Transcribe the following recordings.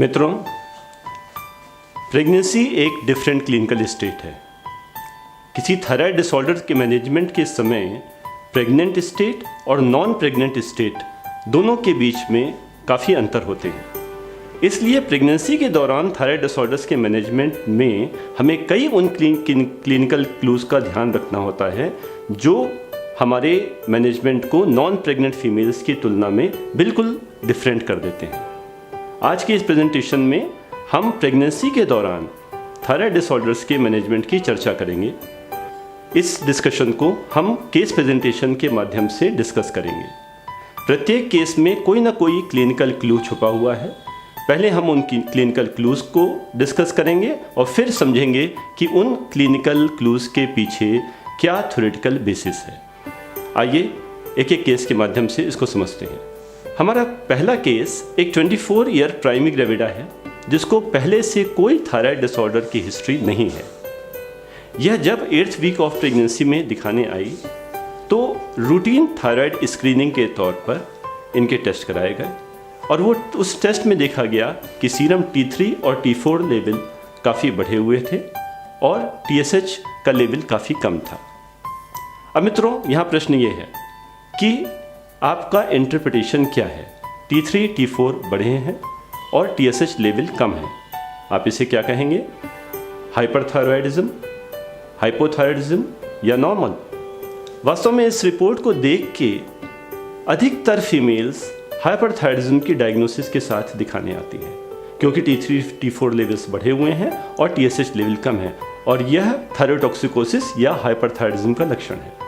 मित्रों, प्रेगनेंसी एक different clinical state है। किसी थायराइड डिसऑर्डर के मैनेजमेंट के समय प्रेग्नेंट स्टेट और नॉन प्रेग्नेंट स्टेट दोनों के बीच में काफ़ी अंतर होते हैं। इसलिए प्रेगनेंसी के दौरान थायराइड डिसऑर्डर्स के मैनेजमेंट में हमें कई उन क्लिनिकल क्लूज़ का ध्यान रखना होता है जो हमारे मैनेजमेंट को नॉन प्रेग्नेंट फीमेल्स की तुलना में बिल्कुल डिफरेंट कर देते हैं। आज के इस प्रेजेंटेशन में हम प्रेगनेंसी के दौरान थायराइड डिसऑर्डर्स के मैनेजमेंट की चर्चा करेंगे। इस डिस्कशन को हम केस प्रेजेंटेशन के माध्यम से डिस्कस करेंगे। प्रत्येक केस में कोई ना कोई क्लिनिकल क्लू छुपा हुआ है। पहले हम उन क्लिनिकल क्लूज़ को डिस्कस करेंगे और फिर समझेंगे कि उन क्लिनिकल क्लूज़ के पीछे क्या थ्योरेटिकल बेसिस है। आइए एक एक केस के माध्यम से इसको समझते हैं। हमारा पहला केस एक 24 ईयर प्राइमी ग्रेविडा है जिसको पहले से कोई थायराइड डिसऑर्डर की हिस्ट्री नहीं है। यह जब 8th वीक ऑफ प्रेगनेंसी में दिखाने आई तो रूटीन थायराइड स्क्रीनिंग के तौर पर इनके टेस्ट कराए गए और वो उस टेस्ट में देखा गया कि सीरम T3 और T4 लेवल काफ़ी बढ़े हुए थे और TSH का लेवल काफ़ी कम था। अब मित्रों, यहाँ प्रश्न ये है कि आपका इंटरप्रिटेशन क्या है। T3 T4 बढ़े हैं और TSH लेवल कम है, आप इसे क्या कहेंगे? हाइपरथायरॉयडिज्म, हाइपोथायरॉयडिज्म या नॉर्मल? वास्तव में इस रिपोर्ट को देख के अधिकतर फीमेल्स हाइपरथायरॉयडिज्म की डायग्नोसिस के साथ दिखाने आती हैं क्योंकि T3 T4 लेवल्स बढ़े हुए हैं और TSH लेवल कम है और यह थायरोटॉक्सिकोसिस या हाइपरथायरॉयडिज्म का लक्षण है।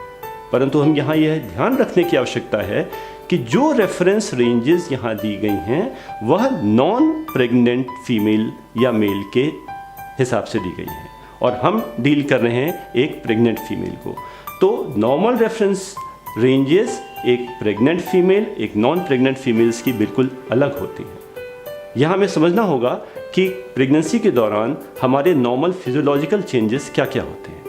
परंतु हम यहाँ यह ध्यान रखने की आवश्यकता है कि जो रेफरेंस रेंजेस यहाँ दी गई हैं वह नॉन प्रेग्नेंट फीमेल या मेल के हिसाब से दी गई हैं और हम डील कर रहे हैं एक प्रेग्नेंट फीमेल को। तो नॉर्मल रेफरेंस रेंजेस एक प्रेग्नेंट फीमेल एक नॉन प्रेग्नेंट फीमेल्स की बिल्कुल अलग होती हैं। यहाँ हमें समझना होगा कि प्रेगनेंसी के दौरान हमारे नॉर्मल फिजियोलॉजिकल चेंजेस क्या क्या होते हैं।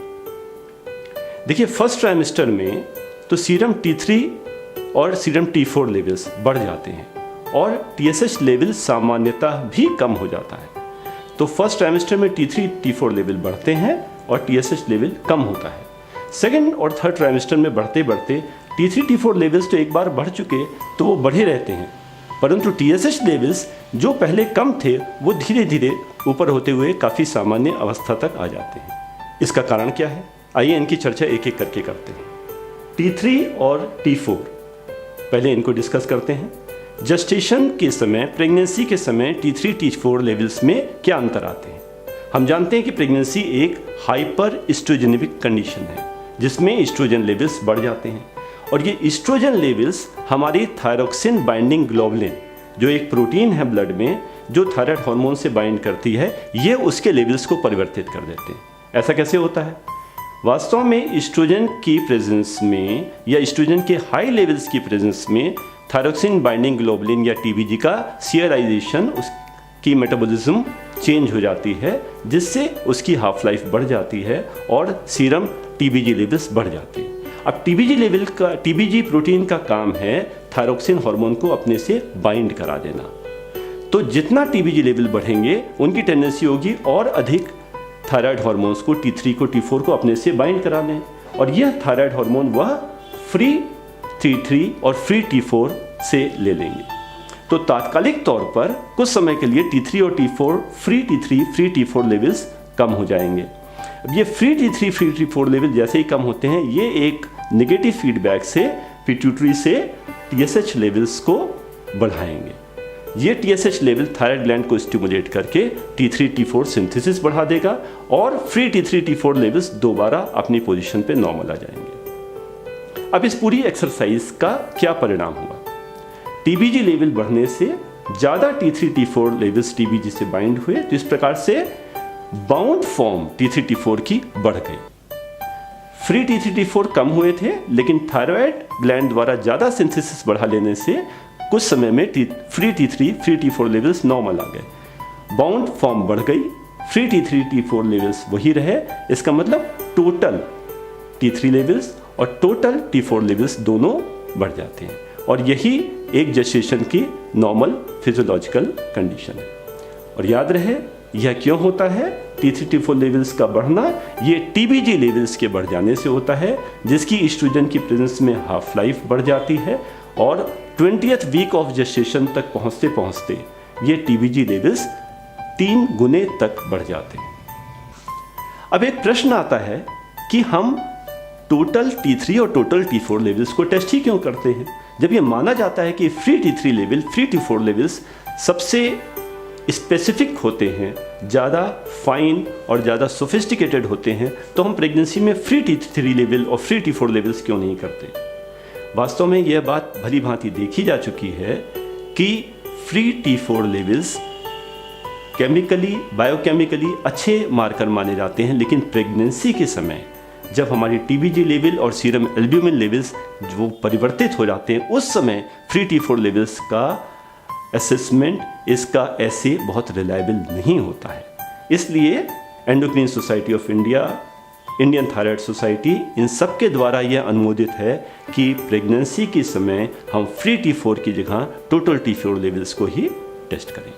देखिए, फर्स्ट ट्राइमेस्टर में तो सीरम T3 और सीरम T4 लेवल्स बढ़ जाते हैं और TSH लेवल सामान्यतः भी कम हो जाता है। तो फर्स्ट ट्राइमेस्टर में T3 T4 लेवल बढ़ते हैं और TSH लेवल कम होता है। सेकेंड और थर्ड ट्राइमेस्टर में बढ़ते बढ़ते T3 T4 लेवल्स तो एक बार बढ़ चुके तो वो बढ़े रहते हैं, परंतु TSH लेवल्स जो पहले कम थे वो धीरे धीरे ऊपर होते हुए काफ़ी सामान्य अवस्था तक आ जाते हैं। इसका कारण क्या है? आइए इनकी चर्चा एक एक करके करते हैं। T3 और T4 पहले इनको डिस्कस करते हैं। जस्टेशन के समय, प्रेगनेंसी के समय T3 T4 लेवल्स में क्या अंतर आते हैं? हम जानते हैं कि प्रेगनेंसी एक हाइपर एस्ट्रोजेनिक कंडीशन है जिसमें एस्ट्रोजन लेवल्स बढ़ जाते हैं और ये एस्ट्रोजन लेवल्स हमारी थायरोक्सिन बाइंडिंग ग्लोबुलिन जो एक प्रोटीन है ब्लड में जो थायराइड हार्मोन से बाइंड करती है, ये उसके लेवल्स को परिवर्तित कर देते हैं। ऐसा कैसे होता है? वास्तव में एस्ट्रोजन की प्रेजेंस में या एस्ट्रोजन के हाई लेवल्स की प्रेजेंस में थायरोक्सिन बाइंडिंग ग्लोबुलिन या TBG का सीयराइजेशन, उसकी मेटाबॉलिज्म चेंज हो जाती है जिससे उसकी हाफ लाइफ बढ़ जाती है और सीरम TBG लेवल्स बढ़ जाते हैं। अब TBG प्रोटीन का काम है थायरोक्सिन हार्मोन को अपने से बाइंड करा देना। तो जितना TBG लेवल बढ़ेंगे उनकी टेंडेंसी होगी और अधिक थायराइड हार्मोन्स को T3 को T4 को अपने से बाइंड करा लें और यह थायराइड हार्मोन वह फ्री T3 और फ्री T4 से ले लेंगे। तो तात्कालिक तौर पर कुछ समय के लिए T3 और T4 फ्री T4 लेवल्स कम हो जाएंगे। अब ये फ्री T4 लेवल जैसे ही कम होते हैं ये एक नेगेटिव फीडबैक से पिट्यूटरी से TSH लेवल्स को बढ़ाएंगे। ये TSH लेवल थायराइड ग्लैंड को स्टिमुलेट करके T3 T4 सिंथेसिस बढ़ा देगा और फ्री T3 T4 लेवल्स दोबारा अपनी पोजीशन पे नॉर्मल आ जाएंगे। अब इस पूरी एक्सरसाइज का क्या परिणाम हुआ? TBG लेवल बढ़ने से ज़्यादा T3 T4 लेवल्स TBG से बाइंड हुए तो इस प्रकार से बाउंड फॉर्म T3 T4 की बढ़ गई। फ्री T3 T4 कम हुए थे लेकिन थायराइड ग्लैंड द्वारा ज़्यादा सिंथेसिस बढ़ा लेने से कुछ समय में फ्री T4 लेवल्स नॉर्मल आ गए। बाउंड फॉर्म बढ़ गई, फ्री T4 लेवल्स वही रहे। इसका मतलब टोटल T3 लेवल्स और टोटल T4 लेवल्स दोनों बढ़ जाते हैं और यही एक जेस्टेशन की नॉर्मल फिजियोलॉजिकल कंडीशन है। और याद रहे यह क्यों होता है, T3 T4 लेवल्स का बढ़ना ये TBG लेवल्स के बढ़ जाने से होता है, जिसकी ईस्ट्रोजन की प्रेजेंस में हाफ लाइफ बढ़ जाती है और 20th वीक ऑफ जेस्टेशन तक पहुंचते पहुंचते ये TBG लेवल्स 3 गुने तक बढ़ जाते हैं। अब एक प्रश्न आता है कि हम टोटल T3 और टोटल T4 लेवल्स को टेस्ट ही क्यों करते हैं, जब ये माना जाता है कि free T3 level, free T4 levels सबसे स्पेसिफिक होते हैं, ज़्यादा फाइन और ज़्यादा सोफिस्टिकेटेड होते हैं, तो हम प्रेगनेंसी में फ्री T3 लेवल और फ्री T4 लेवल्स क्यों नहीं करते। वास्तव में यह बात भली भांति देखी जा चुकी है कि free T4 levels chemically, biochemically अच्छे मार्कर माने जाते हैं, लेकिन प्रेगनेंसी के समय जब हमारी TBG लेवल और सीरम एल्ब्यूमिन लेवल्स जो परिवर्तित हो जाते हैं, उस समय फ्री T4 लेवल्स का असेसमेंट, इसका ऐसे बहुत रिलायबल नहीं होता है। इसलिए endocrine society of India, Indian thyroid society, इन सब के द्वारा यह अनुमोदित है कि प्रेगनेंसी के समय हम फ्री T4 की जगह टोटल T4 लेवल्स को ही टेस्ट करें।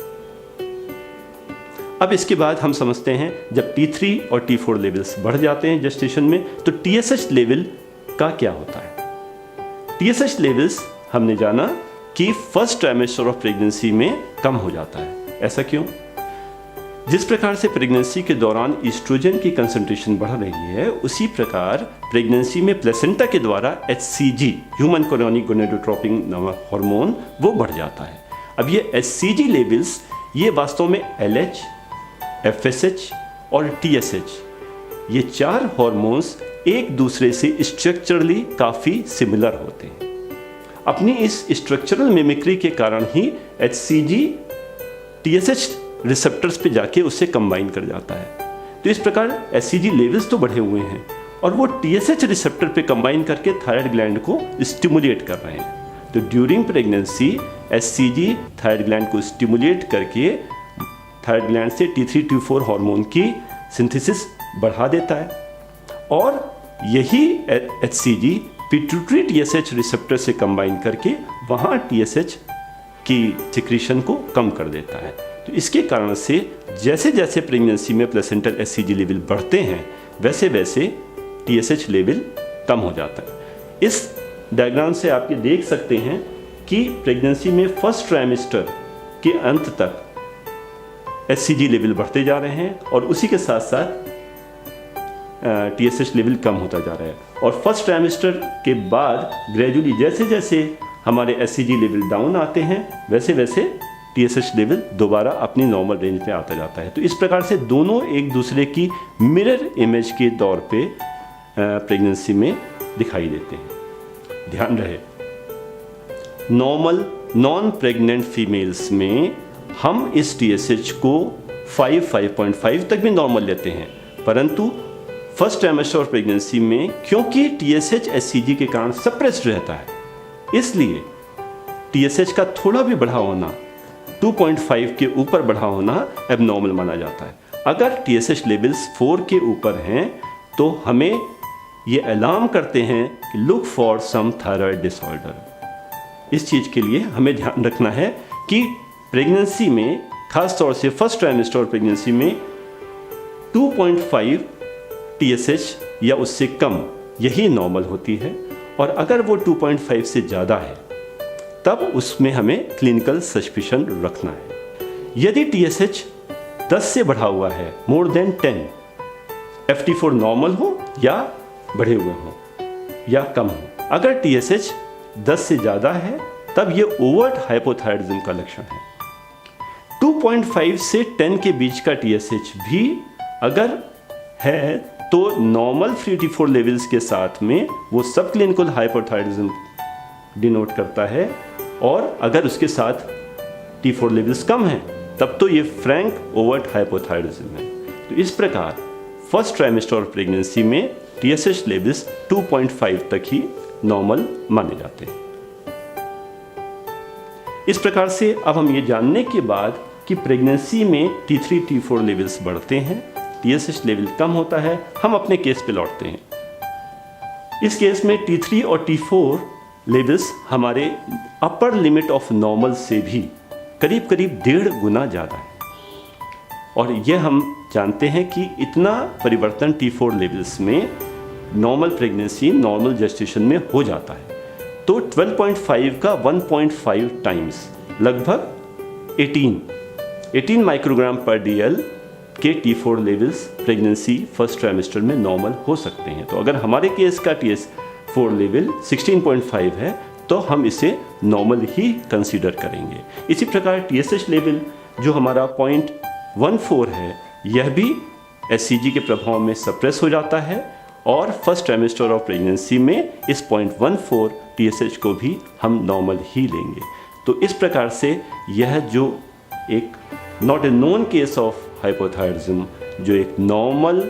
अब इसके बाद हम समझते हैं जब T3 और T4 लेवल्स बढ़ जाते हैं जेस्टेशन में, तो TSH लेवल का क्या होता है। TSH लेवल्स हमने जाना कि फर्स्ट ट्राइमेस्टर ऑफ प्रेगनेंसी में कम हो जाता है। ऐसा क्यों? जिस प्रकार से प्रेगनेंसी के दौरान ईस्ट्रोजन की कंसंट्रेशन बढ़ रही है, उसी प्रकार प्रेगनेंसी में प्लेसेंटा के द्वारा HCG, ह्यूमन कोरियोनिक गोनेडोट्रोपिन नामक हार्मोन, वो बढ़ जाता है। अब ये HCG लेवल्स ये वास्तव में LH, FSH और TSH, ये 4 हार्मोन्स एक दूसरे से स्ट्रक्चरली काफ़ी सिमिलर होते हैं। अपनी इस स्ट्रक्चरल मिमिक्री के कारण ही HCG TSH रिसेप्टर्स पे जाके उससे कंबाइन कर जाता है। तो इस प्रकार HCG लेवल्स तो बढ़े हुए हैं और वो TSH रिसेप्टर पे कंबाइन करके थायराइड ग्लैंड को स्टिमुलेट कर रहे हैं। तो during pregnancy HCG thyroid gland को स्टिमुलेट करके थायराइड ग्लैंड से T3 T4 हार्मोन की सिंथेसिस बढ़ा देता है और यही HCG पिट्यूटरी TSH रिसेप्टर से कंबाइन करके वहाँ TSH की सिक्रीशन को कम कर देता है। तो इसके कारण से जैसे जैसे प्रेगनेंसी में प्लेसेंटल HCG लेवल बढ़ते हैं, वैसे वैसे TSH लेवल कम हो जाता है। इस डायग्राम से आप ये देख सकते हैं कि प्रेगनेंसी में फर्स्ट ट्राइमेस्टर के अंत तक HCG लेवल बढ़ते जा रहे हैं और उसी के साथ साथ TSH लेवल कम होता जा रहा है और फर्स्ट ट्राइमेस्टर के बाद ग्रेजुअली जैसे जैसे हमारे HCG लेवल डाउन आते हैं, वैसे वैसे TSH लेवल दोबारा अपनी नॉर्मल रेंज पे आता जाता है। तो इस प्रकार से दोनों एक दूसरे की मिरर इमेज के तौर पे प्रेगनेंसी में दिखाई देते हैं। ध्यान रहे, नॉर्मल नॉन प्रेग्नेंट फीमेल्स में हम इस TSH को 5.5 तक भी नॉर्मल लेते हैं, परंतु फर्स्ट ट्राइमेस्टर ऑफ प्रेगनेंसी में क्योंकि TSH HCG के कारण सप्रेस्ड रहता है, इसलिए TSH का थोड़ा भी बढ़ा होना, 2.5 के ऊपर बढ़ा होना एबनॉर्मल माना जाता है। अगर TSH लेवल्स 4 के ऊपर हैं तो हमें ये अलार्म करते हैं कि look for some thyroid disorder. इस चीज़ के लिए हमें ध्यान रखना है कि प्रेगनेंसी में, खास तौर से फर्स्ट ट्राइमेस्टर प्रेगनेंसी में 2.5 TSH या उससे कम यही नॉर्मल होती है और अगर वो 2.5 से ज़्यादा है तब उसमें हमें क्लिनिकल सस्पिशन रखना है। यदि TSH 10 से बढ़ा हुआ है, मोर देन 10, FT4 नॉर्मल हो या बढ़े हुए हो या कम हो। अगर TSH 10 से ज़्यादा है तब ये ओवर्ट हाइपोथायराइडिज्म का लक्षण है। 2.5 से 10 के बीच का TSH भी अगर है तो नॉर्मल फ्री T4 लेवल्स के साथ में वो सब क्लिनिकल हाइपोथायराइडिज्म डिनोट करता है और अगर उसके साथ T4 लेवल्स कम हैं तब तो ये फ्रैंक ओवर्ट हाइपोथायराइडिज्म है। तो इस प्रकार फर्स्ट ट्राइमेस्टर ऑफ प्रेगनेंसी में TSH लेवल्स 2.5 तक ही नॉर्मल माने जाते हैं। इस प्रकार से अब हम ये जानने के बाद कि प्रेगनेंसी में T3 T4 लेवल्स बढ़ते हैं, TSH लेवल कम होता है, हम अपने केस पे लौटते हैं। इस केस में T3 और T4 लेवल्स हमारे अपर लिमिट ऑफ नॉर्मल से भी करीब करीब 1.5 गुना ज़्यादा है। और ये हम जानते हैं कि इतना परिवर्तन T4 लेवल्स में नॉर्मल प्रेगनेंसी, नॉर्मल जेस्टेशन में हो जाता है। तो 12.5 का 1.5 टाइम्स लगभग 18 माइक्रोग्राम पर DL के T4 levels pregnancy first trimester में नॉर्मल हो सकते हैं। तो अगर हमारे केस का TS4 लेवल 16.5 है तो हम इसे नॉर्मल ही कंसीडर करेंगे। इसी प्रकार TSH लेवल जो हमारा 0.14 है, यह भी SCG के प्रभाव में सप्रेस हो जाता है और फर्स्ट ट्राइमेस्टर ऑफ प्रेगनेंसी में इस 0.14 TSH को भी हम नॉर्मल ही लेंगे। तो इस प्रकार से यह जो एक not a known case of hypothyroidism, जो एक नॉर्मल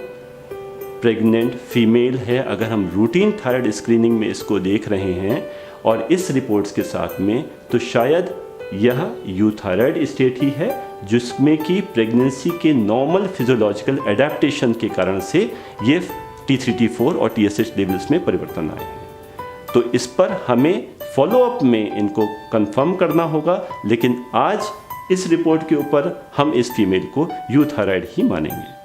प्रेग्नेंट फीमेल है, अगर हम रूटीन थायराइड स्क्रीनिंग में इसको देख रहे हैं और इस रिपोर्ट्स के साथ में, तो शायद यह यूथायराइड स्टेट ही है जिसमें कि प्रेगनेंसी के नॉर्मल फिजियोलॉजिकल एडेप्टेशन के कारण से ये T3, T4 और TSH लेवल्स में परिवर्तन आए हैं। तो इस पर हमें फॉलोअप में इनको कंफर्म करना होगा, लेकिन आज इस रिपोर्ट के ऊपर हम इस फीमेल को यूथायराइड ही मानेंगे।